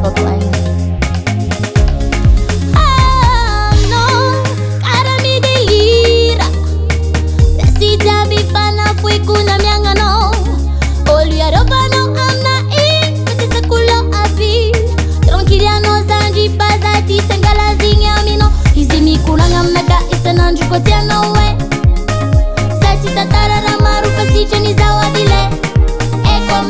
papai. No, cara me delira. Desse dia bifana fui kuna mianga no. Olha roba no amna mas essa culo avi. Tranquilha no zanji pazati sengalazinha mino. Izimi kuna ngamnaka isananju kotia no we. Sati tatara ramaru pasicha ni zawadile.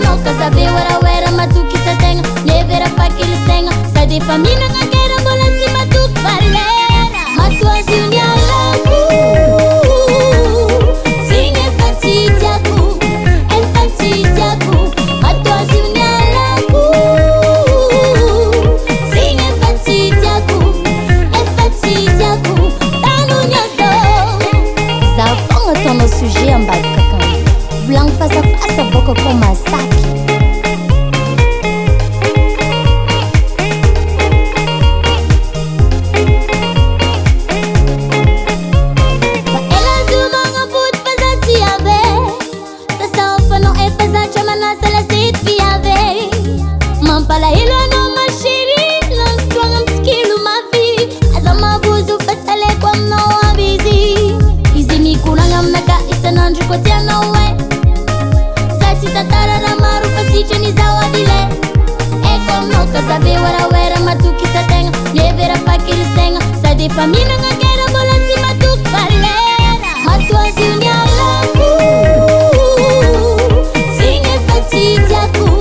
No sabe wera matuki sa tenga nevera fakiri senga sa de famina nga kera bolansi matuk valera matua ziunia lagu singe fatitiaku en fatitiaku matua ziunia lagu singe fatitiaku en fatitiaku tanu nyaso sa fonga tono sujet ambat kakan vlang face à face boko comme un sac. Pala hilo no mashiri Langstwang am skilu mavi Azama buzu fatale kwa mno abizi Izimi kunang am naka isananju kwa tia no we Sati tatara ramaru pasicha ni zawadile Eko mno kasabe wera matuki sa tenga Nevera fakiri senga Sa de famina nga kera bolansi matuk valera Matua ziunia lagu Singe fatitiaku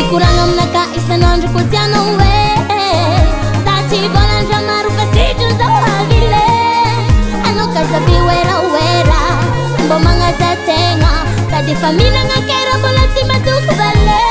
Kurangam naka isananju kotia no we Sati bolan jamaru fasiju zawavile Ano kasabi wera Mbo manga zatenga Sadi famina nga kera bolan si matuk vale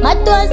Matua